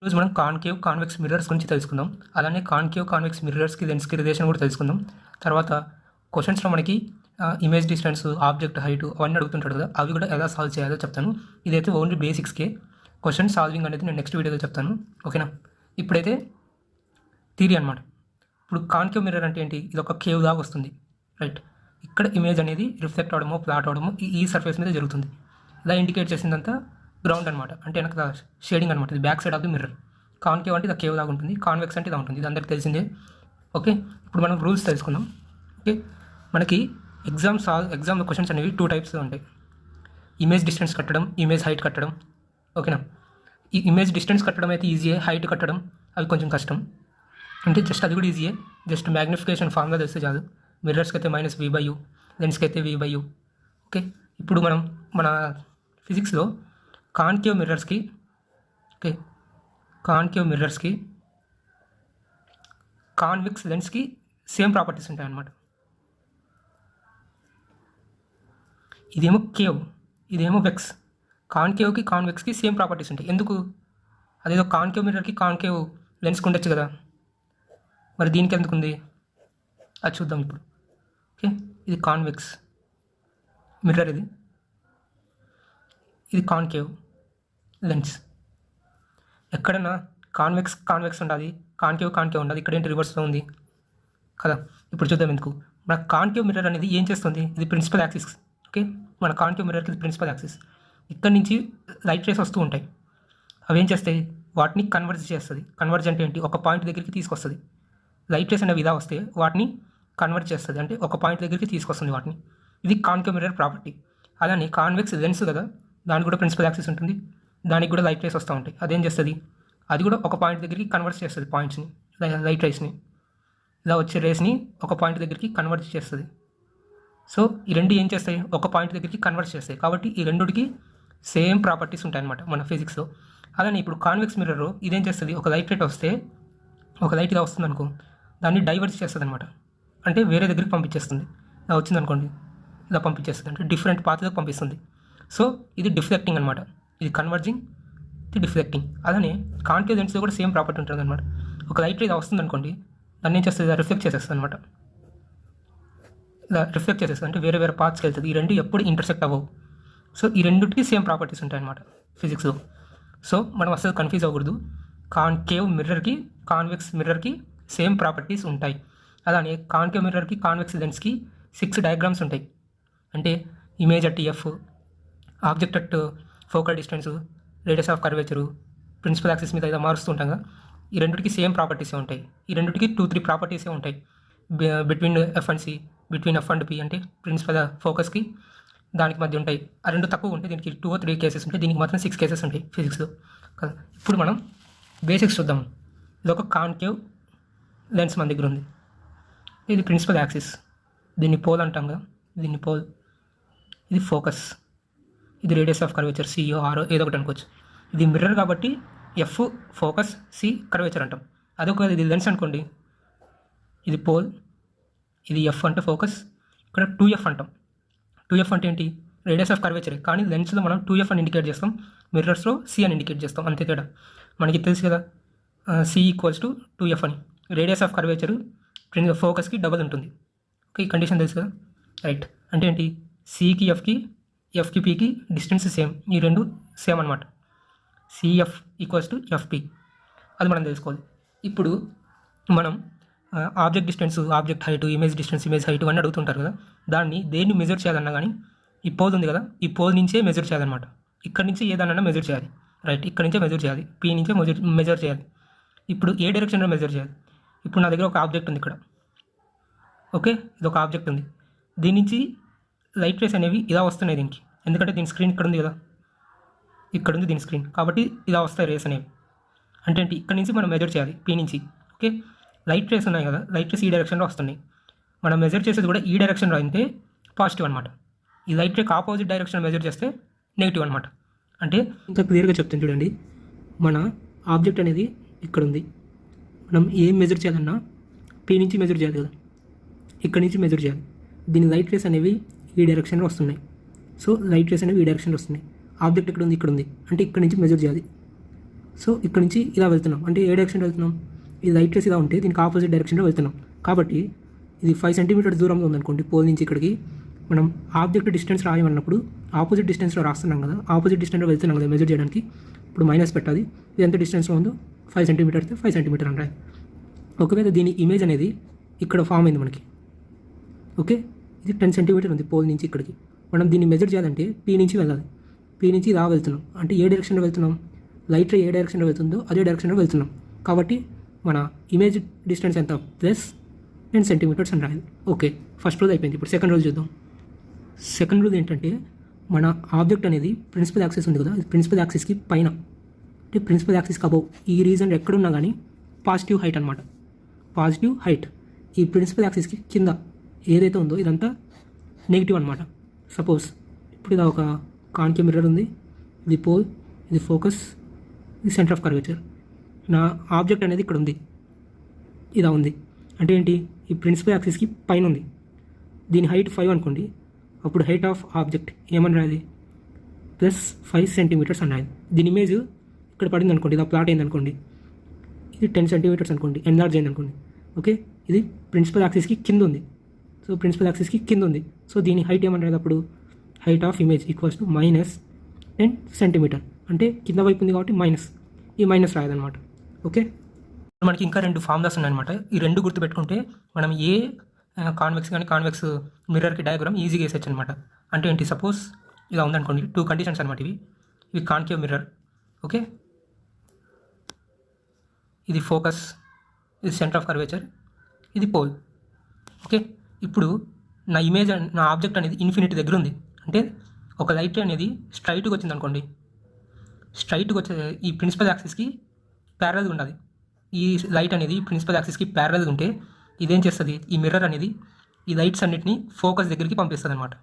ఈరోజు మనం concave convex mirrors గురించి తెలుసుకుందాం. అలానే కాన్కేవ్ కాన్వెక్స్ మిర్రర్స్కి లెన్స్కి రిలేషన్ కూడా తెలుసుకుందాం. తర్వాత క్వశ్చన్స్లో మనకి ఇమేజ్ డిస్టెన్స్, ఆబ్జెక్ట్ హైట్ అవన్నీ అడుగుతుంటాడు కదా, అవి కూడా ఎలా సాల్వ్ చేయాలో చెప్తాను. ఇదైతే ఓన్లీ బేసిక్స్కే. క్వశ్చన్ సాల్వింగ్ అనేది నేను నెక్స్ట్ వీడియోలో చెప్తాను, ఓకేనా. ఇప్పుడైతే థియరీ అనమాట. ఇప్పుడు కాన్కేవ్ మిర్రర్ అంటే ఏంటి? ఇది ఒక కేవ్ దాకా వస్తుంది, రైట్. ఇక్కడ ఇమేజ్ అనేది రిఫ్లెక్ట్ అవడమో ఫ్లాట్ అవడమో ఈ సర్ఫేస్ మీద జరుగుతుంది. ఇలా ఇండికేట్ చేసిందంతా గ్రౌండ్ అనమాట, అంటే వెనక షేడింగ్ అనమాట. ఇది back side of the mirror. Concave అంటే ఇది కేవ్ లాగా ఉంటుంది, కాన్వెక్స్ అంటే ఇలా ఉంటుంది. ఇది అందరికీ తెలిసిందే, ఓకే. ఇప్పుడు మనం రూల్స్ తెలుసుకుందాం, ఓకే. మనకి ఎగ్జామ్లో క్వశ్చన్స్ అనేవి 2 టైప్స్ ఉంటాయి. ఇమేజ్ డిస్టెన్స్ కట్టడం, ఇమేజ్ హైట్ కట్టడం, ఓకేనా. ఈ ఇమేజ్ డిస్టెన్స్ కట్టడం అయితే ఈజీయే, హైట్ కట్టడం అవి కొంచెం కష్టం. అంటే జస్ట్ అది కూడా ఈజీయే, జస్ట్ మ్యాగ్నిఫికేషన్ ఫార్ములా తెలిస్తే చాలు. మిర్రర్స్కి అయితే -v/u, లెన్స్కి అయితే v/u, ఓకే. ఇప్పుడు మనం మన ఫిజిక్స్లో కాన్కేవ్ మిర్రర్స్కి, ఓకే, కాన్కేవ్ మిర్రర్స్కి కాన్వెక్స్ లెన్స్కి సేమ్ ప్రాపర్టీస్ ఉంటాయి అన్నమాట. ఇదేమో కేవ్, ఇదేమో వెక్స్. కాన్కేవ్కి కాన్వెక్స్కి సేమ్ ప్రాపర్టీస్ ఉంటాయి. ఎందుకు? అదేదో కాన్కేవ్ మిర్రర్కి కాన్కేవ్ లెన్స్కి ఉండొచ్చు కదా, మరి దీనికి ఎందుకు ఉంది అది చూద్దాం ఇప్పుడు, ఓకే. ఇది కాన్వెక్స్ మిర్రర్, ఇది కాన్కేవ్ లెన్స్. ఎక్కడన్నా కాన్వెక్స్ ఉండాలి, కాన్కేవ్ ఉండాలి. ఇక్కడ ఏంటి రివర్స్లో ఉంది కదా. ఇప్పుడు చూద్దాం ఎందుకు. మన కాన్కేవ్ మిర్రర్ అనేది ఏం చేస్తుంది? ఇది ప్రిన్సిపల్ యాక్సిస్, ఓకే. మన కాన్కేవ్ మిర్రర్కి ఇది ప్రిన్సిపల్ యాక్సిస్. ఇక్కడ నుంచి లైట్ రేస్ వస్తూ ఉంటాయి. అవి ఏం చేస్తాయి? వాటిని కన్వర్జ్ చేస్తుంది. కన్వర్జ్ అంటే ఏంటి? ఒక పాయింట్ దగ్గరికి తీసుకొస్తుంది. లైట్ రేస్ అనేవి ఇలా వస్తే వాటిని కన్వర్ట్ చేస్తుంది, అంటే ఒక పాయింట్ దగ్గరికి తీసుకొస్తుంది వాటిని. ఇది కాన్కేవ్ మిర్రర్ ప్రాపర్టీ. అలానే కాన్వెక్స్ లెన్స్ కదా, దానికి కూడా ప్రిన్సిపల్ యాక్సిస్ ఉంటుంది, దానికి కూడా లైట్ రేస్ వస్తూ ఉంటాయి. అదేం చేస్తుంది? అది కూడా ఒక పాయింట్ దగ్గరికి కన్వర్ట్ చేస్తుంది పాయింట్స్ని, లైట్ రేస్ని. ఇలా వచ్చే రేస్ని ఒక పాయింట్ దగ్గరికి కన్వర్ట్ చేస్తుంది. సో ఈ రెండు ఏం చేస్తాయి? ఒక పాయింట్ దగ్గరికి కన్వర్ట్ చేస్తాయి. కాబట్టి ఈ రెండుకి సేమ్ ప్రాపర్టీస్ ఉంటాయన్నమాట మన ఫిజిక్స్లో. అలానే ఇప్పుడు కాన్వెక్స్ మిర్రర్ ఇదేం చేస్తుంది? ఒక లైట్ రేట్ వస్తే, ఒక లైట్ ఇలా వస్తుంది అనుకో, దాన్ని డైవర్ట్ చేస్తుంది అనమాట. అంటే వేరే దగ్గరికి పంపించేస్తుంది. ఇలా వచ్చింది అనుకోండి, ఇలా పంపించేస్తుంది, అంటే డిఫరెంట్ పాత్లకు పంపిస్తుంది. సో ఇది డిఫ్లెక్టింగ్ అనమాట. ఇది కన్వర్జింగ్, ఇది డిఫ్లెక్టింగ్. అలానే కాన్కేవ్ లెన్స్లో కూడా సేమ్ ప్రాపర్టీ ఉంటుంది అనమాట. ఒక లైట్ ఇలా వస్తుంది అనుకోండి, దాన్ని ఏం చేస్తుంది? రిఫ్లెక్ట్ చేసేస్తుంది అనమాట. ఇలా రిఫ్లెక్ట్ చేసేస్తుంది, అంటే వేరే వేరే పార్ట్స్కి వెళ్తుంది. ఈ రెండు ఎప్పుడు ఇంటర్సెక్ట్ అవ్వవు. సో ఈ రెండుకి సేమ్ ప్రాపర్టీస్ ఉంటాయన్నమాట ఫిజిక్స్లో. సో మనం అసలు కన్ఫ్యూజ్ అవ్వకూడదు. కాన్కేవ్ మిర్రర్కి కాన్వెక్స్ మిర్రర్కి సేమ్ ప్రాపర్టీస్ ఉంటాయి. అలానే కాన్కేవ్ మిర్రర్కి కాన్వెక్స్ లెన్స్కి 6 డయాగ్రామ్స్ ఉంటాయి. అంటే image at F, object at focal distance, radius of curvature, principal axis మీద ఇలా మారుస్తూ ఉంటాం కదా. ఈ రెండుకి సేమ్ ప్రాపర్టీసే ఉంటాయి. ఈ రెండుకి 2-3 ప్రాపర్టీసే ఉంటాయి. Between F and C, between F and P, అంటే ప్రిన్సిపల్ ఫోకస్కి దానికి మధ్య ఉంటాయి. ఆ రెండు తక్కువ ఉంటాయి, దీనికి 2 or 3 కేసెస్ ఉంటాయి, దీనికి మాత్రం 6 కేసెస్ ఉంటాయి ఫిజిక్స్లో కదా. ఇప్పుడు మనం బేసిక్స్ చూద్దాం. ఇది ఒక కాన్కేవ్ లెన్స్ మన దగ్గర ఉంది. ఇది ప్రిన్సిపల్ యాక్సిస్, దీన్ని పోల్ అంటాం కదా, దీన్ని పోల్. ఇది ఫోకస్, ఇది రేడియస్ ఆఫ్ కర్వేచర్, సిఓ ఆరో ఏదో ఒకటి అనుకోవచ్చు. ఇది మిర్రర్ కాబట్టి ఎఫ్ ఫోకస్, సి కర్వేచర్ అంటాం. అదొక ఇది లెన్స్ అనుకోండి, ఇది పోల్, ఇది ఎఫ్ అంటే ఫోకస్, ఇక్కడ 2F అంటాం. 2F అంటే ఏంటి? Radius of curvature. కానీ లెన్స్లో మనం 2F అని ఇండికేట్ చేస్తాం, మిర్రర్స్లో సి అని ఇండికేట్ చేస్తాం, అంతే తేడా. మనకి తెలుసు కదా, సి ఈక్వల్స్ టు 2F అని. రేడియస్ ఆఫ్ కర్వేచర్ ఫోకస్కి డబల్ ఉంటుంది, ఓకే. ఈ కండిషన్ తెలుసు కదా, రైట్. అంటే ఏంటి? సికి ఎఫ్కి, ఎఫ్కి పికి డిస్టెన్స్ సేమ్, ఈ రెండు సేమ్ అనమాట. సిఎఫ్ ఈక్వల్స్ టు ఎఫ్పి, అది మనం తెలుసుకోవాలి. ఇప్పుడు మనం object distance, object height, image distance, image height అన్నీ అడుగుతుంటారు కదా. దాన్ని దేన్ని మెజర్ చేయాలన్నా కానీ ఈ పోల్ ఉంది కదా, ఈ పోల్ నుంచే మెజర్ చేయాలన్నమాట. ఇక్కడ నుంచి ఏదన్నా మెజర్ చేయాలి, రైట్. ఇక్కడ నుంచే మెజర్ చేయాలి, పీ నుంచే మెజర్ చేయాలి. ఇప్పుడు ఏ డైరెక్షన్లో మెజర్ చేయాలి? ఇప్పుడు నా దగ్గర ఒక ఆబ్జెక్ట్ ఉంది ఇక్కడ, ఓకే. ఇది ఒక ఆబ్జెక్ట్ ఉంది, దీని నుంచి లైట్ రేస్ అనేవి ఇలా వస్తున్నాయి దీనికి, ఎందుకంటే దీని స్క్రీన్ ఇక్కడ ఉంది కదా, ఇక్కడ ఉంది దీని స్క్రీన్, కాబట్టి ఇలా వస్తాయి రేస్ అనేవి. అంటే ఏంటి? ఇక్కడ నుంచి మనం మెజర్ చేయాలి, పీ నుంచి, ఓకే. లైట్ రేస్ ఉన్నాయి కదా, లైట్ రేస్ ఈ డైరెక్షన్లో వస్తున్నాయి. మనం మెజర్ చేసేది కూడా ఈ డైరెక్షన్లో అయితే పాజిటివ్ అనమాట. ఈ light rake opposite direction measure చేస్తే నెగిటివ్ అనమాట. అంటే ఇంత క్లియర్గా చెప్తాను చూడండి. మన ఆబ్జెక్ట్ అనేది ఇక్కడ ఉంది, మనం ఏం మెజర్ చేయాలన్నా పీ నుంచి మెజర్ చేయాలి కదా, ఇక్కడ నుంచి మెజర్ చేయాలి. దీని లైట్ రేస్ అనేవి ఈ డైరెక్షన్లో వస్తున్నాయి. సో లైట్ రేస్ అనేవి ఈ డైరెక్షన్లో వస్తున్నాయి. ఆబ్జెక్ట్ ఇక్కడ ఉంది, ఇక్కడ ఉంది, అంటే ఇక్కడ నుంచి మెజర్ చేయాలి. సో ఇక్కడ నుంచి ఇలా వెళ్తున్నాం, అంటే ఏ డైరెక్షన్లో వెళ్తున్నాం, ఇది రైట్ రేస్ ఇలా ఉంటే దీనికి ఆపోజిట్ డైరెక్షన్లో వెళ్తున్నాం. కాబట్టి ఇది 5 సెంటీమీటర్స్ దూరంలో ఉందనుకోండి పోల్ నుంచి ఇక్కడికి. మనం ఆబ్జెక్ట్ డిస్టెన్స్ రాయమన్నప్పుడు ఆపోజిట్ డిస్టెన్స్లో రాస్తున్నాం కదా, ఆపోజిట్ డిస్టెన్స్లో వెళ్తున్నాం కదా మెజర్ చేయడానికి. ఇప్పుడు మైనస్ పెట్టాలి, ఇది ఎంత డిస్టెన్స్లో ఉందో 5 సెంటీమీటర్ అయితే 5 సెంటీమీటర్ అంటాయి. ఒకవేళ దీని ఇమేజ్ అనేది ఇక్కడ ఫామ్ అయింది మనకి, ఓకే, ఇది 10 సెంటీమీటర్ ఉంది పోల్ నుంచి ఇక్కడికి. మనం దీన్ని మెజర్ చేయాలంటే పీ నుంచి వెళ్ళాలి. పీ నుంచి ఇలా వెళ్తున్నాం, అంటే ఏ డైరెక్షన్లో వెళ్తున్నాం, లైట్ రే ఏ డైరెక్షన్లో వెళ్తుందో అదే డైరెక్షన్లో వెళ్తున్నాం. కాబట్టి మన ఇమేజ్ డిస్టెన్స్ ఎంత, ప్లస్ 10 సెంటీమీటర్స్ అని రాయాలి. ఓకే, ఫస్ట్ రూల్ అయిపోయింది. ఇప్పుడు సెకండ్ రూల్ చూద్దాం. సెకండ్ రూల్ ఏంటంటే మన ఆబ్జెక్ట్ అనేది ప్రిన్సిపల్ యాక్సిస్ ఉంది కదా, ప్రిన్సిపల్ యాక్సిస్కి పైన, అంటే ప్రిన్సిపల్ యాక్సిస్కి అబౌవ్ ఈ రీజన్ ఎక్కడున్నా కానీ పాజిటివ్ హైట్ అనమాట. Positive height. ఈ ప్రిన్సిపల్ యాక్సిస్కి కింద ఏదైతే ఉందో ఇదంతా నెగిటివ్ అనమాట. సపోజ్ ఇప్పుడు ఇలా ఒక కాన్కేవ్ మిర్రర్ ఉంది, ఇది పోల్, ఇది ఫోకస్, ఇది సెంటర్ ఆఫ్ కర్వేచర్. నా ఆబ్జెక్ట్ అనేది ఇక్కడ ఉంది, ఇలా ఉంది. అంటే ఏంటి, ఈ ప్రిన్సిపల్ యాక్సిస్కి పైన ఉంది. దీని హైట్ 5 అనుకోండి, అప్పుడు హైట్ ఆఫ్ ఆబ్జెక్ట్ ఏమని రాయాలి, ప్లస్ 5 సెంటీమీటర్స్ అని రాయాలి. దీని ఇమేజ్ ఇక్కడ పడింది అనుకోండి, ఇలా ప్లాట్ అయింది అనుకోండి, ఇది 10 సెంటీమీటర్స్ అనుకోండి, ఎన్లార్జ్ అయింది అనుకోండి. ఓకే, ఇది ప్రిన్సిపల్ యాక్సిస్కి కింద ఉంది. సో ప్రిన్సిపల్ యాక్సిస్కి కింద ఉంది. సో దీని హైట్ ఏమని రాయాలి అప్పుడు, height of image equals to -10 centimetre. అంటే కింద వైపు ఉంది కాబట్టి మైనస్, ఈ మైనస్ రాయాలన్నమాట. ఓకే, మనకి ఇంకా 2 ఫార్ములాస్ ఉన్నాయన్నమాట. ఈ 2 గుర్తుపెట్టుకుంటే మనం ఏ కాన్వెక్స్ కానీ కాన్వెక్స్ మిర్రర్కి డయాగ్రామ్ ఈజీగా వేసేచ్చు అనమాట. అంటే ఏంటి, సపోజ్ ఇలా ఉందనుకోండి, 2 కండిషన్స్ అనమాట ఇవి కాన్కేవ్ మిర్రర్. ఓకే, ఇది ఫోకస్, ఇది సెంటర్ ఆఫ్ కర్వేచర్, ఇది పోల్. ఓకే, ఇప్పుడు నా ఇమేజ్, నా ఆబ్జెక్ట్ అనేది ఇన్ఫినిటీ దగ్గర ఉంది. అంటే ఒక లైట్ అనేది స్ట్రైట్గా వచ్చింది అనుకోండి, స్ట్రైట్గా వచ్చే ఈ ప్రిన్సిపల్ యాక్సిస్కి ప్యారల్గా ఉండాలి. ఈ లైట్ అనేది ప్రిన్సిపల్ యాక్సిస్కి ప్యారల్గా ఉంటే ఇదేం చేస్తుంది, ఈ మిర్రర్ అనేది ఈ లైట్స్ అన్నిటిని ఫోకస్ దగ్గరికి పంపిస్తుంది అనమాట.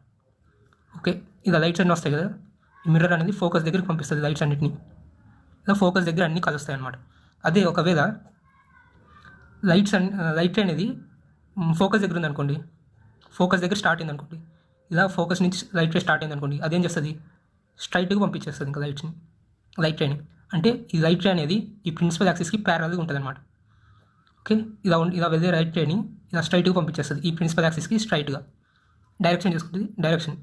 ఓకే, ఇలా లైట్స్ అన్నీ వస్తాయి కదా, ఈ మిర్రర్ అనేది ఫోకస్ దగ్గరికి పంపిస్తుంది లైట్స్ అన్నిటిని. ఇలా ఫోకస్ దగ్గర అన్నీ కలుస్తాయి అనమాట. అదే ఒకవేళ లైట్ అనేది ఫోకస్ దగ్గర ఉందనుకోండి, ఫోకస్ దగ్గర స్టార్ట్ అయింది అనుకోండి, ఇలా ఫోకస్ నుంచి లైట్ రే స్టార్ట్ అయింది అనుకోండి, అదేం చేస్తుంది, స్ట్రైట్గా పంపించేస్తుంది ఇంకా లైట్ రేని. అంటే ఈ లైట్ రే అనేది ఈ ప్రిన్సిపల్ యాక్సిస్కి ప్యారల్గా ఉంటుంది అనమాట. ఓకే, ఇలా వెళ్ళే లైట్ రేని ఇలా స్ట్రైట్గా పంపించేస్తుంది ఈ ప్రిన్సిపల్ యాక్సిస్కి స్ట్రైట్గా. డైరెక్షన్ చేసుకుంటుంది, డైరెక్షన్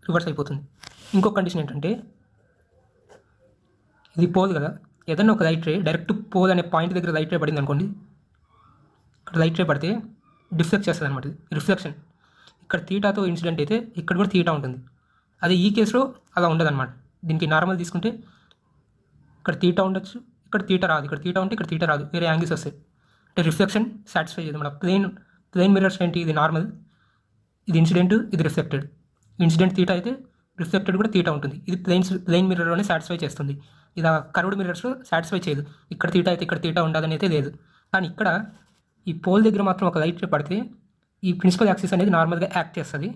రివర్స్ అయిపోతుంది. ఇంకో కండిషన్ ఏంటంటే, ఇది పోల్ కదా, ఏదన్నా ఒక లైట్ రే డైరెక్ట్ పోల్ అనే పాయింట్ దగ్గర లైట్ రే పడింది అనుకోండి, ఇక్కడ లైట్ రే పడితే డిఫ్లెక్ట్ చేస్తుంది అనమాట, రిఫ్లెక్షన్. ఇక్కడ తీటాతో ఇన్సిడెంట్ అయితే ఇక్కడ కూడా తీటా ఉంటుంది. అదే ఈ కేసులో అలా ఉండదు అనమాట. దీనికి నార్మల్ తీసుకుంటే ఇక్కడ తీటా ఉండొచ్చు, ఇక్కడ తీటా రాదు, ఇక్కడ తీటా ఉంటే ఇక్కడ తీటా రాదు, వేరే యాంగిల్స్ వస్తాయి. అంటే రిఫ్లెక్షన్ సాటిస్ఫై చేయదు మన ప్లెయిన్ మిర్రర్స్ ఏంటి, ఇది నార్మల్, ఇది ఇన్సిడెంట్, ఇది రిఫ్లెక్టెడ్. ఇన్సిడెంట్ తీటా అయితే రిఫ్లెక్టెడ్ కూడా తీటా ఉంటుంది. ఇది ప్లెయిన్ మిర్రర్లోనే సాటిస్ఫై చేస్తుంది. ఇలా కర్వ్డ్ మిర్రర్స్లో సాటిస్ఫై చేయదు. ఇక్కడ తీటా అయితే ఇక్కడ తీటా ఉండదని అయితే లేదు. కానీ ఇక్కడ ఈ పోల్ దగ్గర మాత్రం ఒక లైట్ పడితే ఈ ప్రిన్సిపల్ యాక్సిస్ అనేది నార్మల్గా యాక్ట్ చేస్తుంది.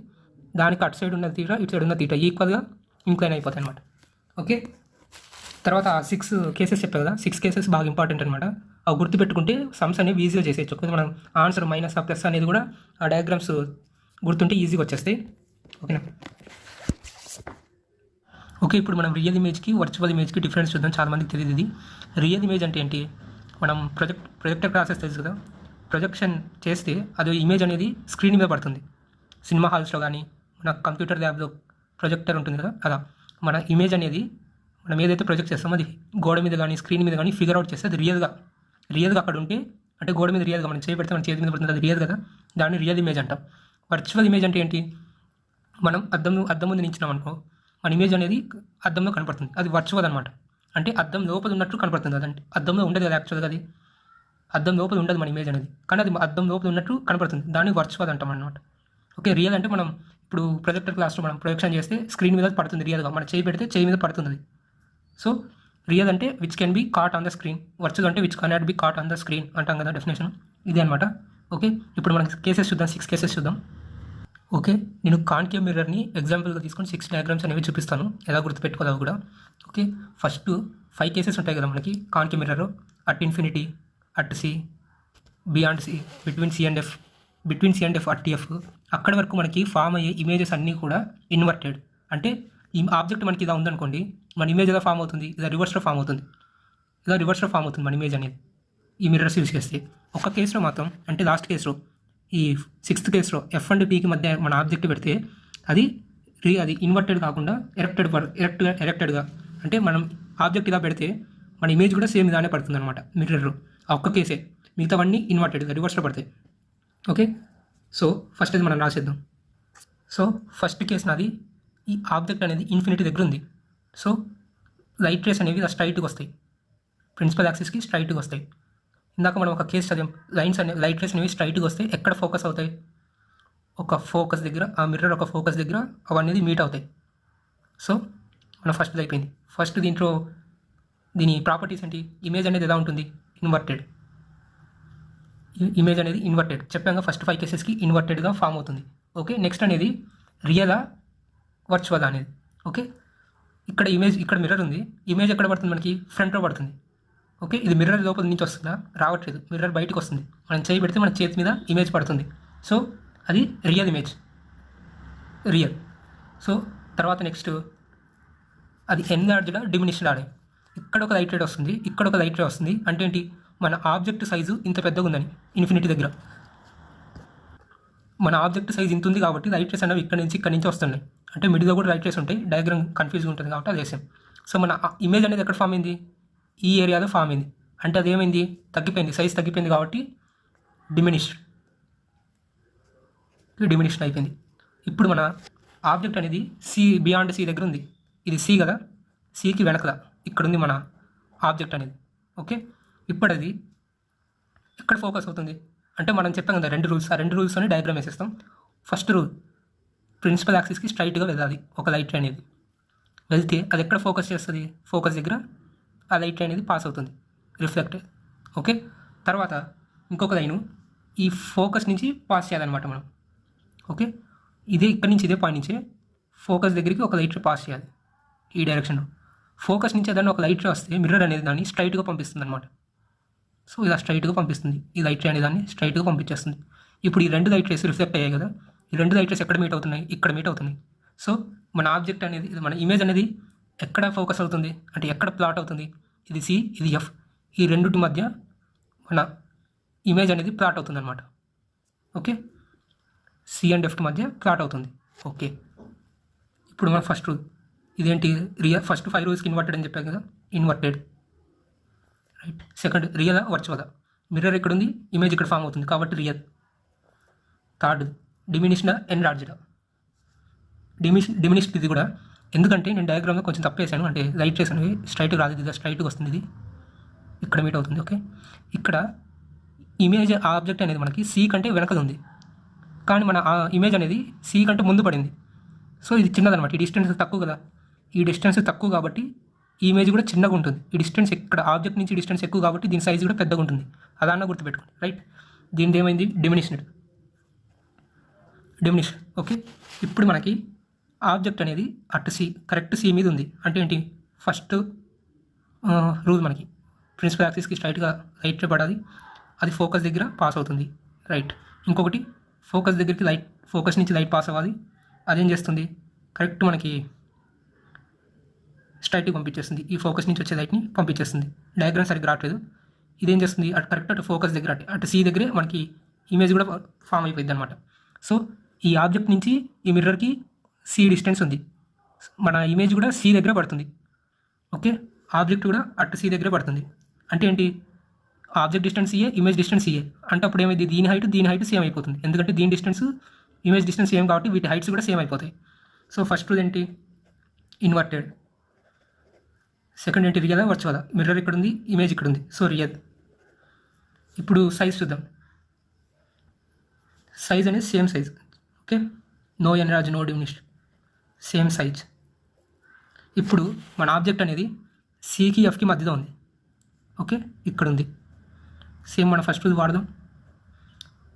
దానికి అటు సైడ్ ఉన్న తీటా, ఇటు సైడ్ ఉన్న తీటా ఈక్వల్గా ఇంక్లైన్ అయిపోతాయి అనమాట. ఓకే, తర్వాత 6 కేసెస్ చెప్పారు కదా, 6 కేసెస్ బాగా ఇంపార్టెంట్ అనమాట. అవి గుర్తుపెట్టుకుంటే సమ్స్ అనేవి ఈజీగా చేసేయచ్చు. మనం ఆన్సర్ మైనస్ ఆ ప్లస్ అనేది కూడా ఆ డయాగ్రామ్స్ గుర్తుంటే ఈజీగా వచ్చేస్తాయి. ఓకేనా. ఓకే, ఇప్పుడు మనం రియల్ ఇమేజ్కి వర్చువల్ ఇమేజ్కి డిఫరెన్స్ చూద్దాం. చాలామందికి తెలియదు ఇది. రియల్ ఇమేజ్ అంటే ఏంటి, మనం ప్రొజెక్టర్ క్లాసెస్ తెలుసు కదా, ప్రొజెక్షన్ చేస్తే అది ఇమేజ్ అనేది స్క్రీన్ మీద పడుతుంది. సినిమా హాల్స్లో కానీ మన కంప్యూటర్ ల్యాబ్లో ప్రొజెక్టర్ ఉంటుంది కదా, అలా మన ఇమేజ్ అనేది మనం ఏదైతే ప్రొజెక్ట్ చేస్తామో అది గోడ మీద కానీ స్క్రీన్ మీద కానీ ఫిగర్ అవుట్ చేస్తే అది రియల్గా అక్కడ ఉంటే, అంటే గోడ మీద రియల్గా మనం చేయి పెడితే మన చేతి మీద పడుతుంది, అది రియల్ కదా, దాన్ని రియల్ ఇమేజ్ అంటాం. వర్చువల్ ఇమేజ్ అంటే ఏంటి, మనం అద్దం ముందు నించున్నాం అనుకో, మన ఇమేజ్ అనేది అద్దంలో కనపడుతుంది, అది వర్చువల్ అనమాట. అంటే అద్దం లోపల ఉన్నట్టు కనపడుతుంది. అదంటే అద్దంలో ఉండదు కదా, యాక్చువల్గా అది అద్దం లోపల ఉండదు మన ఇమేజ్ అనేది, కానీ అది అద్దం లోపల ఉన్నట్టు కనపడుతుంది, దాన్ని వర్చువల్ అంటాం అనమాట. ఓకే, రియల్ అంటే మనం ఇప్పుడు ప్రొజెక్టర్ క్లాస్లో మనం ప్రొజెక్షన్ చేస్తే స్క్రీన్ మీద పడుతుంది రియల్గా, మన చేయి పెడితే చేయి మీద పడుతుంది అది. సో రియల్ అంటే which can be caught on the screen, virtual అంటే which cannot be caught on the screen అంటాం కదా డెఫినేషన్, ఇదే అనమాట. ఓకే, ఇప్పుడు మనం కేసెస్ చూద్దాం, 6 కేసెస్ చూద్దాం. ఓకే, నేను కాన్కేవ్ మిర్రర్ని ఎగ్జాంపుల్గా తీసుకొని 6 డయాగ్రామ్స్ అనేవి చూపిస్తాను, ఎలా గుర్తుపెట్టుకోవాలి కూడా. ఓకే, ఫస్ట్ 5 కేసెస్ ఉంటాయి కదా మనకి concave mirror. At infinity, at C, beyond C, between C and F, at F, అక్కడ వరకు మనకి ఫామ్ అయ్యే ఇమేజెస్ అన్నీ కూడా ఇన్వర్టెడ్. అంటే ఈ ఆబ్జెక్ట్ మనకి ఇలా ఉందనుకోండి, మన ఇమేజ్ ఎలా ఫామ్ అవుతుంది, ఇలా రివర్స్లో ఫామ్ అవుతుంది. ఇలా రివర్స్లో ఫామ్ అవుతుంది మన ఇమేజ్ అనేది ఈ మిర్రర్స్ యూస్ చేస్తే. ఒక కేసులో మాత్రం అంటే లాస్ట్ కేసులో ఈ 6th కేసులో ఎఫ్ అండ్ పీకి మధ్య మన ఆబ్జెక్ట్ పెడితే అది అది ఇన్వర్టెడ్ కాకుండా ఎరెక్టెడ్గా అంటే మనం ఆబ్జెక్ట్ ఇలా పెడితే మన ఇమేజ్ కూడా సేమ్ ఇలానే పడుతుంది అనమాట మిర్రర్. ఆ ఒక్క కేసే, మిగతావన్నీ ఇన్వర్టెడ్గా రివర్స్లో పడతాయి. ఓకే, సో ఫస్ట్ అది మనం రాసేద్దాం. సో ఫస్ట్ కేసు నాది ఈ ఆబ్జెక్ట్ అనేది ఇన్ఫినిటీ దగ్గర ఉంది. సో లైట్ రేస్ అనేవి ఇలా స్ట్రైట్గా వస్తాయి, ప్రిన్సిపల్ యాక్సిస్కి స్ట్రైట్గా వస్తాయి. ఇందాక మనం ఒక కేసు చదివాం, లైన్స్ అనేవి లైట్ రేస్ అనేవి స్ట్రైట్గా వస్తాయి. ఎక్కడ ఫోకస్ అవుతాయి? ఒక ఫోకస్ దగ్గర, ఆ మిర్రర్ ఒక ఫోకస్ దగ్గర అవన్నీ మీట్ అవుతాయి. సో మనం ఫస్ట్ అయిపోయింది. ఫస్ట్ దీంట్లో దీని ప్రాపర్టీస్ ఏంటి? ఇమేజ్ అనేది ఎలా ఉంటుంది? ఇన్వర్టెడ్. ఇమేజ్ అనేది ఇన్వర్టెడ్ చెప్పాక ఫస్ట్ 5 కేసెస్కి ఇన్వర్టెడ్గా ఫామ్ అవుతుంది. ఓకే, నెక్స్ట్ అనేది రియలా వర్చువల్ అనేది. ఓకే, ఇక్కడ ఇమేజ్, ఇక్కడ మిర్రర్ ఉంది, ఇమేజ్ ఎక్కడ పడుతుంది మనకి? ఫ్రంట్లో పడుతుంది. ఓకే, ఇది మిర్రర్ లోపల నుంచి వస్తుందా? రావట్లేదు, మిర్రర్ బయటకు వస్తుంది. మనం చేయి పెడితే మన చేతి మీద ఇమేజ్ పడుతుంది. సో అది రియల్ ఇమేజ్, రియల్. సో తర్వాత నెక్స్ట్ అది ఎన్లార్జ్డా డిమినిష్డ్ ఆడే. ఇక్కడ ఒక లైట్ రేట్ వస్తుంది, ఇక్కడ ఒక లైట్ రే వస్తుంది. అంటే ఏంటి? మన ఆబ్జెక్ట్ సైజు ఇంత పెద్దగా ఉందని ఇన్ఫినిటీ దగ్గర మన ఆబ్జెక్ట్ సైజ్ ఇంత ఉంది కాబట్టి లైట్ రేస్ అనేవి ఇక్కడ నుంచి వస్తున్నాయి. అంటే మిడిల్లో కూడా లైట్ రేస్ ఉంటాయి, డయాగ్రామ్ కన్ఫ్యూజ్గా ఉంటుంది కాబట్టి అది వేసాం. సో మన ఇమేజ్ అనేది ఎక్కడ ఫామ్ అయింది? ఈ ఏరియాలో ఫామ్ అయింది. అంటే అది ఏమైంది? తగ్గిపోయింది, సైజ్ తగ్గిపోయింది కాబట్టి డిమినిష్డ్ అయిపోయింది. ఇప్పుడు మన ఆబ్జెక్ట్ అనేది బియాండ్ సి దగ్గర ఉంది. ఇది సి కదా, సికి వెనకల ఇక్కడ ఉంది మన ఆబ్జెక్ట్ అనేది. ఓకే, ఇప్పుడు అది ఇక్కడ ఫోకస్ అవుతుంది. అంటే మనం చెప్పాం కదా 2 రూల్స్, ఆ 2 రూల్స్తోనే డయాగ్రామ్ వేసేస్తాం. ఫస్ట్ రూల్, ప్రిన్సిపల్ యాక్సిస్కి స్ట్రైట్గా వెళ్ళాలి ఒక లైట్ రే అనేది. వెళ్తే అది ఎక్కడ ఫోకస్ చేస్తుంది? ఫోకస్ దగ్గర ఆ లైట్ రే అనేది పాస్ అవుతుంది, రిఫ్లెక్ట్. ఓకే, తర్వాత ఇంకొక లైను ఈ ఫోకస్ నుంచి పాస్ చేయాలన్నమాట మనం. ఓకే, ఇదే ఇక్కడ నుంచి ఇదే పాయింట్ నుంచే ఫోకస్ దగ్గరికి ఒక లైట్ రే పాస్ చేయాలి ఈ డైరెక్షన్లో. ఫోకస్ నుంచి ఏదైనా ఒక లైట్ రే వస్తే మిర్రర్ అనేది దాన్ని స్ట్రైట్గా పంపిస్తుంది అనమాట. సో ఇలా స్ట్రైట్గా పంపిస్తుంది, ఈ లైట్ రే అనే దాన్ని స్ట్రైట్గా పంపించేస్తుంది. ఇప్పుడు ఈ 2 లైట్ రేస్ రిఫ్లెక్ట్ అయ్యాయి కదా, ఈ 2 లైట్ రేస్ ఎక్కడ మీట్ అవుతున్నాయి? ఇక్కడ మీట్ అవుతున్నాయి. సో మన ఆబ్జెక్ట్ అనేది, మన ఇమేజ్ అనేది ఎక్కడ ఫోకస్ అవుతుంది అంటే ఎక్కడ ప్లాట్ అవుతుంది? ఇది సి, ఇది ఎఫ్, ఈ రెండింటి మధ్య మన ఇమేజ్ అనేది ప్లాట్ అవుతుంది అనమాట. ఓకే, సి అండ్ ఎఫ్ మధ్య ప్లాట్ అవుతుంది. ఓకే, ఇప్పుడు మన ఫస్ట్ రూల్ ఇదేంటి? ఫస్ట్ 5 రూల్స్కి ఇన్వర్టెడ్ అని చెప్పాను కదా, inverted. Right, second real virtual. Mirror ఇక్కడ ఉంది, ఇమేజ్ ఇక్కడ ఫామ్ అవుతుంది కాబట్టి real. Third diminished enlarged. Diminished ఇది కూడా, ఎందుకంటే నేను డయాగ్రామ్లో కొంచెం తప్పేసాను, అంటే లైట్ రేస్ అనేవి స్ట్రైట్గా రాదు, ఇది స్ట్రైట్గా వస్తుంది, ఇది ఇక్కడ మీట్ అవుతుంది. ఓకే, ఇక్కడ ఇమేజ్ ఆబ్జెక్ట్ అనేది మనకి సి కంటే వెనకది ఉంది, కానీ మన ఇమేజ్ అనేది సి కంటే ముందు పడింది. సో ఇది చిన్నదనమాట, ఈ డిస్టెన్స్ తక్కువ కదా, ఈ డిస్టెన్స్ తక్కువ కాబట్టి ఈ ఇమేజ్ కూడా చిన్నగా ఉంటుంది. ఈ డిస్టెన్స్ ఇక్కడ ఆబ్జెక్ట్ నుంచి డిస్టెన్స్ ఎక్కువ కాబట్టి దీని సైజ్ కూడా పెద్దగా ఉంటుంది. అదన్నా గుర్తుపెట్టుకోండి. రైట్, దీనిది ఏమైంది? డిమినిష్డ్. ఓకే, ఇప్పుడు మనకి ఆబ్జెక్ట్ అనేది అటు సి, కరెక్ట్ సి మీద ఉంది. అంటే ఏంటి? ఫస్ట్ రూల్ మనకి ప్రిన్సిపల్ యాక్సిస్కి స్ట్రైట్గా లైట్ రే పడాలి, అది ఫోకస్ దగ్గర పాస్ అవుతుంది. రైట్, ఇంకొకటి ఫోకస్ దగ్గరికి ఫోకస్ నుంచి లైట్ పాస్ అవ్వాలి, అదేం చేస్తుంది? కరెక్ట్ మనకి స్ట్రైట్గా పంపించేస్తుంది, ఈ ఫోకస్ నుంచి వచ్చే లైట్ని పంపించేస్తుంది. డయాగ్రామ్ సరిగ్గా రావట్లేదు. ఇదేం చేస్తుంది? కరెక్ట్ అటు ఫోకస్ దగ్గర, అటు సి దగ్గరే మనకి ఇమేజ్ కూడా ఫామ్ అయిపోయింది అనమాట. సో ఈ ఆబ్జెక్ట్ నుంచి ఈ మిర్రర్కి సి డిస్టెన్స్ ఉంది, మన ఇమేజ్ కూడా సి దగ్గర పడుతుంది. ఓకే, ఆబ్జెక్ట్ కూడా అటు సి దగ్గర పడుతుంది. అంటే ఏంటి? ఆబ్జెక్ట్ డిస్టెన్స్ ఇయే, ఇమేజ్ డిస్టెన్స్ ఇయే. అంటే అప్పుడు ఏమైంది? దీని హైట్ సేమ్ అయిపోతుంది, ఎందుకంటే దీని డిస్టెన్స్ ఇమేజ్ డిస్టెన్స్ సేమ్ కాబట్టి వీటి హైట్స్ కూడా సేమ్ అయిపోతాయి. సో ఫస్ట్ ఏంటి? ఇన్వర్టెడ్. సెకండ్ ఏంటి? Real virtual. మిర్రర్ ఇక్కడ ఉంది, ఇమేజ్ ఇక్కడ ఉంది, సో రియల్. ఇప్పుడు సైజ్ చూద్దాం. సైజ్ అనేది same size. Okay, no enlarge, no diminished, same size. ఇప్పుడు మన ఆబ్జెక్ట్ అనేది సికి ఎఫ్కి మధ్యలో ఉంది. ఓకే, ఇక్కడ ఉంది. సేమ్ మన ఫస్ట్ వాడదాం.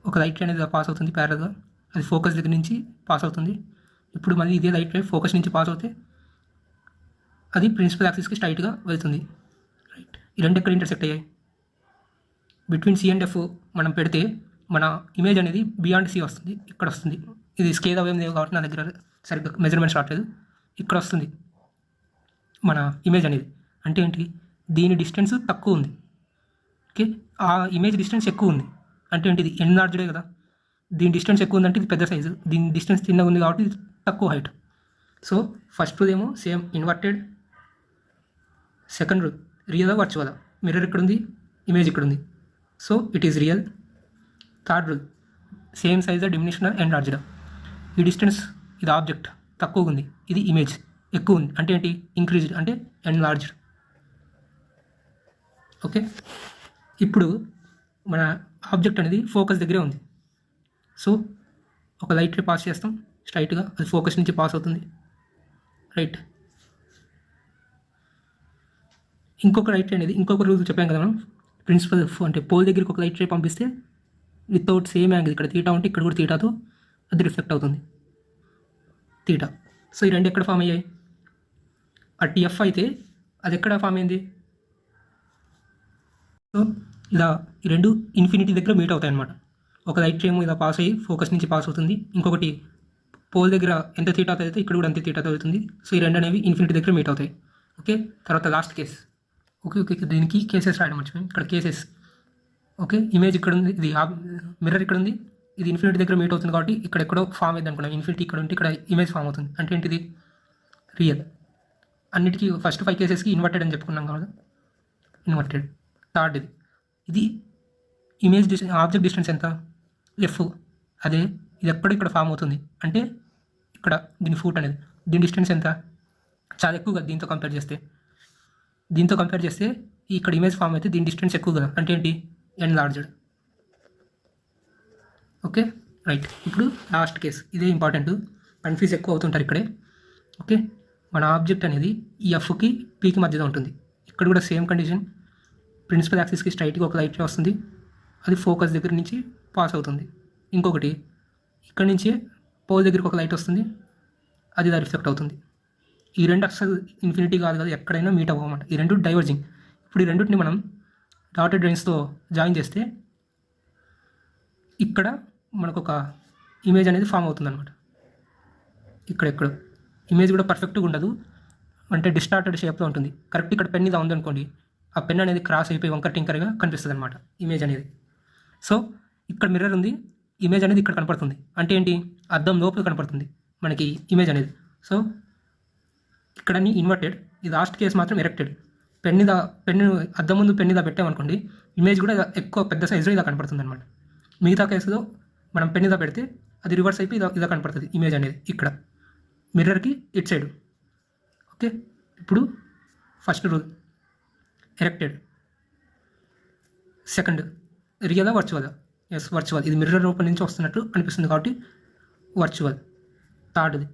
ఒక లైట్ రే అనేది పాస్ అవుతుంది ప్యారల్గా, అది ఫోకస్ దగ్గర నుంచి పాస్ అవుతుంది. ఇప్పుడు మళ్ళీ ఇదే లైట్ రే ఫోకస్ నుంచి పాస్ అవుతే అది ప్రిన్సిపల్ యాక్సిస్కి స్ట్రైట్గా వెళ్తుంది. రైట్, ఈ రెండు ఎక్కడ ఇంటర్సెక్ట్ అయ్యాయి? బిట్వీన్ సి అండ్ ఎఫ్ మనం పెడితే మన ఇమేజ్ అనేది బియాండ్ సి వస్తుంది, ఇక్కడ వస్తుంది. ఇది స్కేల్ అవేం లేవు కాబట్టి నా దగ్గర సరిగ్గా మెజర్మెంట్స్ రావట్లేదు. ఇక్కడ వస్తుంది మన ఇమేజ్ అనేది. అంటే ఏంటి? దీని డిస్టెన్స్ తక్కువ ఉంది. ఓకే, ఆ ఇమేజ్ డిస్టెన్స్ ఎక్కువ ఉంది అంటే ఏంటి, ఇది ఎన్లార్జ్డే కదా. దీని డిస్టెన్స్ ఎక్కువ ఉందంటే ఇది పెద్ద సైజు, దీని డిస్టెన్స్ చిన్నగా ఉంది కాబట్టి ఇది తక్కువ హైట్. సో ఫస్ట్ ఏమో సేమ్ ఇన్వర్టెడ్, సెకండ్ రియలా వర్చువలా, మిర్రర్ ఇక్కడ ఉంది, ఇమేజ్ ఇక్కడ ఉంది, so it is real. Third rule same size diminished or enlarged. ఈ డిస్టెన్స్ ఇది ఆబ్జెక్ట్ తక్కువగా ఉంది, ఇది ఇమేజ్ ఎక్కువ ఉంది అంటే ఏంటి, ఇంక్రీజ్డ్ అంటే ఎన్లార్జ్డ్. ఓకే, ఇప్పుడు మన ఆబ్జెక్ట్ అనేది ఫోకస్ దగ్గరే ఉంది. సో ఒక లైట్ రే పాస్ చేస్తాం స్ట్రైట్గా, అది ఫోకస్ నుంచి పాస్ అవుతుంది, రైట్. ఇంకొక లైట్ రే అనేది ఇంకొక రూల్ చెప్పాం కదా మనం, ప్రిన్సిపల్ అంటే పోల్ దగ్గరికి ఒక లైట్ రే పంపిస్తే వితౌట్ సేమ్ యాంగిల్, ఇక్కడ తీటా ఉంటే ఇక్కడ కూడా తీటాతో అది రిఫ్లెక్ట్ అవుతుంది, తీటా. సో ఈ రెండు ఎక్కడ ఫామ్ అయ్యాయి, అటు ఎఫ్ అయితే అది ఎక్కడ ఫామ్ అయింది. సో ఇలా ఈ రెండు ఇన్ఫినిటీ దగ్గర మీట్ అవుతాయి అన్నమాట. ఒక లైట్ ఏమో ఇలా పాస్ అయ్యి ఫోకస్ నుంచి పాస్ అవుతుంది, ఇంకొకటి పోల్ దగ్గర ఎంత తీటాతో అయితే ఇక్కడ కూడా అంతే తీటాతో అవుతుంది. సో ఈ రెండు అనేవి ఇన్ఫినిటీ దగ్గర మీట్ అవుతాయి. ఓకే, తర్వాత లాస్ట్ కేస్. ఓకే ఓకే, దీనికి కేసెస్ రాయడం మర్చిపోయింది, ఇక్కడ కేసెస్. ఓకే, ఇమేజ్ ఇక్కడ ఉంది, ఇది మిర్రర్ ఇక్కడ ఉంది, ఇది ఇన్ఫినిటీ దగ్గర మీట్ అవుతుంది కాబట్టి ఇక్కడ ఎక్కడో ఫామ్ అయింది అనుకున్నాం, ఇన్ఫినిటీ ఇక్కడ ఉంటే ఇక్కడ ఇమేజ్ ఫామ్ అవుతుంది అంటే ఏంటిది, రియల్. అన్నిటికీ ఫస్ట్ 5 కేసెస్కి ఇన్వర్టెడ్ అని చెప్పుకున్నాం కదా, ఇన్వర్టెడ్. థర్డ్ ఇది ఇమేజ్ డిస్టెన్స్, ఆబ్జెక్ట్ డిస్టెన్స్ ఎంత, ఎఫ్. అదే ఇది ఎక్కడ ఇక్కడ ఫామ్ అవుతుంది అంటే ఇక్కడ దీని ఫూట్ అనేది, దీని డిస్టెన్స్ ఎంత, చాలా ఎక్కువ కదా దీంతో కంపేర్ చేస్తే. దీంతో కంపేర్ చేస్తే ఇక్కడ ఇమేజ్ ఫామ్ అయితే దీని డిస్టెన్స్ ఎక్కువ కదా అంటే ఏంటి, ఎన్లార్జ్డ్. Okay right. ఇప్పుడు లాస్ట్ కేస్, ఇదే ఇంపార్టెంట్, కన్ఫ్యూజ్ ఎక్కువ అవుతుంటారు ఇక్కడే. ఓకే, మన ఆబ్జెక్ట్ అనేది ఈ ఎఫ్కి పీకి మధ్యలో ఉంటుంది. ఇక్కడ కూడా సేమ్ కండిషన్, ప్రిన్సిపల్ యాక్సిస్కి స్ట్రైట్గా ఒక లైట్ వస్తుంది, అది ఫోకస్ దగ్గర నుంచి పాస్ అవుతుంది. ఇంకొకటి ఇక్కడ నుంచే పోల్ దగ్గరికి ఒక లైట్ వస్తుంది, అది ఇలా రిఫ్లెక్ట్ అవుతుంది. ఈ రెండు అసలు ఇన్ఫినిటీ కాదు కదా, ఎక్కడైనా మీట్ అవ్వమాట. ఈ రెండు డైవర్జింగ్. ఇప్పుడు ఈ రెండింటిని మనం డాటెడ్ లైన్స్తో జాయిన్ చేస్తే ఇక్కడ మనకు ఒక ఇమేజ్ అనేది ఫామ్ అవుతుంది అనమాట. ఇక్కడెక్కడ ఇమేజ్ కూడా పర్ఫెక్ట్గా ఉండదు, అంటే డిస్టార్టెడ్ షేప్లో ఉంటుంది. కరెక్ట్ ఇక్కడ పెన్ ఇలా ఉందనుకోండి, ఆ పెన్ అనేది క్రాస్ అయిపోయి వంకర టింకర్గా కనిపిస్తుంది అనమాట ఇమేజ్ అనేది. సో ఇక్కడ మిర్రర్ ఉంది, ఇమేజ్ అనేది ఇక్కడ కనపడుతుంది అంటే ఏంటి, అద్దం లోపల కనపడుతుంది మనకి ఇమేజ్ అనేది. సో ఇక్కడ ఇన్వర్టెడ్, ఈ లాస్ట్ కేస్ మాత్రం ఎరెక్టెడ్. పెన్ను అద్దం ముందు పెన్ ఇలా పెట్టామనుకోండి, ఇమేజ్ కూడా ఎక్కువ పెద్ద సైజులో ఇలా కనపడుతుంది అనమాట. మిగతా కేసులో మనం పెన్ ఇలా పెడితే అది రివర్స్ అయిపోయి ఇలా కనపడుతుంది ఇమేజ్ అనేది ఇక్కడ మిర్రర్కి ఇట్ సైడ్. ఓకే, ఇప్పుడు ఫస్ట్ రూల్ ఎరెక్టెడ్, సెకండ్ రియలా వర్చువల్. ఎస్ వర్చువల్, ఇది మిర్రర్ రూపం నుంచి వస్తున్నట్టు అనిపిస్తుంది కాబట్టి వర్చువల్. థర్డ్ది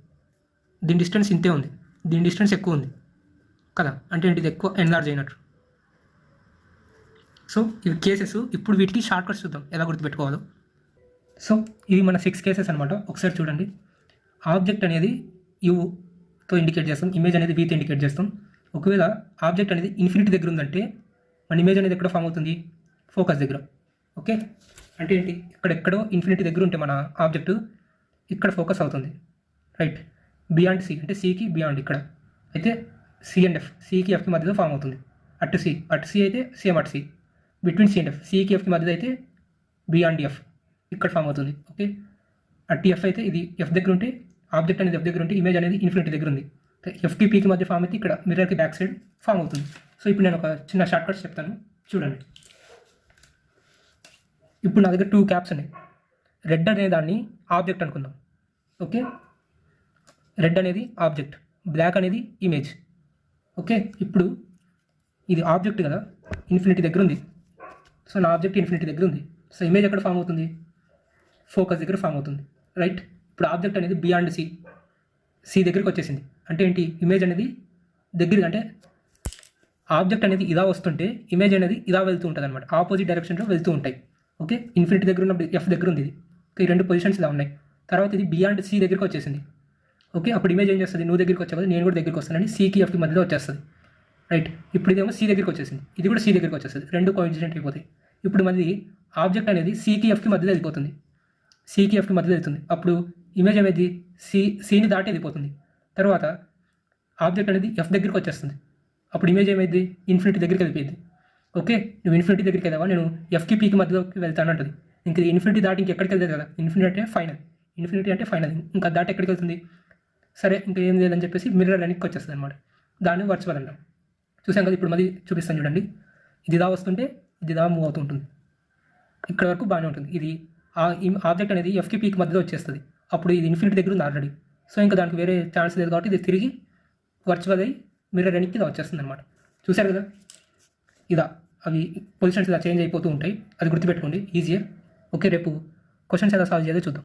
దీని డిస్టెన్స్ ఇంతే ఉంది, దీని డిస్టెన్స్ ఎక్కువ ఉంది కదా అంటే ఏంటి, ఇది ఎక్కువ ఎన్లార్జ్ అయినట్టు. సో ఇవి కేసెస్. ఇప్పుడు వీటికి షార్ట్ కట్స్ చూద్దాం ఎలా గుర్తుపెట్టుకోవాలో. సో ఇవి మన 6 కేసెస్ అనమాట. ఒకసారి చూడండి, ఆబ్జెక్ట్ అనేది యూతో ఇండికేట్ చేస్తాం, ఇమేజ్ అనేది వీతో ఇండికేట్ చేస్తాం. ఒకవేళ ఆబ్జెక్ట్ అనేది ఇన్ఫినిటీ దగ్గర ఉందంటే మన ఇమేజ్ అనేది ఎక్కడ ఫామ్ అవుతుంది, ఫోకస్ దగ్గర. ఓకే, అంటే ఏంటి, ఇక్కడెక్కడో ఇన్ఫినిటీ దగ్గర ఉంటే మన ఆబ్జెక్టు ఇక్కడ ఫోకస్ అవుతుంది, రైట్. బియాండ్ సి అంటే సికి బియాండ్ ఇక్కడ అయితే సి అండ్ ఎఫ్, సికి ఎఫ్కి మధ్యలో ఫామ్ అవుతుంది. అటు సి అయితే సేమ్ అటు C, between C and F, సికి ఎఫ్కి మధ్యలో అయితే బియాండ్ ఎఫ్ ఇక్కడ ఫామ్ అవుతుంది. ఓకే, అటు ఎఫ్ అయితే ఇది ఎఫ్ దగ్గర ఉంటే, ఆబ్జెక్ట్ అనేది ఎఫ్ దగ్గర ఉంటే ఇమేజ్ అనేది ఇన్ఫినిటీ దగ్గర ఉంది. ఎఫ్కి పీకి మధ్య ఫామ్ అయితే ఇక్కడ మిర్రర్కి బ్యాక్ సైడ్ ఫామ్ అవుతుంది. సో ఇప్పుడు నేను ఒక చిన్న షార్ట్ కట్స్ చెప్తాను చూడండి. ఇప్పుడు నా దగ్గర 2 క్యాప్స్ ఉన్నాయి. రెడ్ అనే దాన్ని ఆబ్జెక్ట్ అనుకుందాం. ఓకే, రెడ్ అనేది ఆబ్జెక్ట్, బ్లాక్ అనేది ఇమేజ్. ఓకే, ఇప్పుడు ఇది ఆబ్జెక్ట్ కదా, ఇన్ఫినిటీ దగ్గర ఉంది. సో నా ఆబ్జెక్ట్ ఇన్ఫినిటీ దగ్గర ఉంది. సో ఇమేజ్ ఎక్కడ ఫామ్ అవుతుంది, ఫోకస్ దగ్గర ఫామ్ అవుతుంది, రైట్. ఇప్పుడు ఆబ్జెక్ట్ అనేది బియాండ్ సి దగ్గరికి వచ్చేసింది అంటే ఏంటి, ఇమేజ్ అనేది దగ్గర, అంటే ఆబ్జెక్ట్ అనేది ఇలా వస్తుంటే ఇమేజ్ అనేది ఇలా వెళ్తూ ఉంటుంది అనమాట, ఆపోజిట్ డైరెక్షన్లో వెళ్తూ ఉంటాయి. ఓకే, ఇన్ఫినిటీ దగ్గర ఉన్న ఎఫ్ దగ్గర ఉంది ఇది, ఈ రెండు పొజిషన్స్ ఇలా ఉన్నాయి. తర్వాత ఇది బియాండ్ సి దగ్గరికి వచ్చేసింది. ఓకే, అప్పుడు ఇమేజ్ ఏం చేస్తుంది, నువ్వు దగ్గరికి వచ్చావు కదా నేను కూడా దగ్గరికి వస్తానని సికి ఎఫ్కి మధ్యలో వచ్చేస్తుంది, రైట్. ఇప్పుడు ఇదేమో సి దగ్గరికి వచ్చేసింది, ఇది కూడా సి దగ్గరికి వచ్చేస్తుంది, రెండు కోఇన్సిడెంట్ అయిపోతాయి. ఇప్పుడు మళ్ళీ ఆబ్జెక్ట్ అనేది సికి ఎఫ్కి మధ్యలో వెళ్ళిపోతుంది, సికి ఎఫ్కి మధ్యలో వెళ్తుంది. అప్పుడు ఇమేజ్ అనేది సిని దాటి వెళ్ళిపోతుంది. తర్వాత ఆబ్జెక్ట్ అనేది ఎఫ్ దగ్గరికి వచ్చేస్తుంది, అప్పుడు ఇమేజ్ ఏమైంది ఇన్ఫినిటీ దగ్గరికి వెళ్ళిపోయింది. ఓకే, నువ్వు ఇన్ఫినిటీ దగ్గరికి వెళ్ళావా, నేను ఎఫ్కి పీకి మధ్యలోకి వెళ్తాను అంటది. ఇంక ఇది ఇన్ఫినిటీ దాటి ఇంకెక్కడికి వెళ్తుంది కదా, ఇన్ఫినిటీ అంటే ఫైనల్, ఇంకా దాటి ఎక్కడికి వెళ్తుంది. సరే ఇంకా ఏం లేదని చెప్పేసి మిర్రర్ వెనక్కి వచ్చేస్తుంది అనమాట. దాన్ని వర్చువల్ అంటాం. చూసాం కదా, ఇప్పుడు మళ్ళీ చూపిస్తాను చూడండి. ఇది ఇలా వస్తుంటే ఇది ఇలా మూవ్ అవుతూ ఉంటుంది. ఇక్కడ వరకు బాగానే ఉంటుంది. ఇది ఆబ్జెక్ట్ అనేది ఎఫ్కి పీకి మధ్యలో వచ్చేస్తుంది. అప్పుడు ఇది ఇన్ఫినిటీ దగ్గర ఉంది ఆల్రెడీ. సో ఇంకా దానికి వేరే ఛాన్స్ లేదు కాబట్టి ఇది తిరిగి వర్చువల్ అయ్యి మిర్రర్ వెనక్కి ఇలా వచ్చేస్తుంది అనమాట. చూశారు కదా, ఇలా అవి పొజిషన్స్ ఇలా చేంజ్ అయిపోతూ ఉంటాయి. అది గుర్తుపెట్టుకోండి, ఈజీయర్. ఓకే, రేపు క్వశ్చన్స్ ఎలా సాల్వ్ చేయాలో చూద్దాం.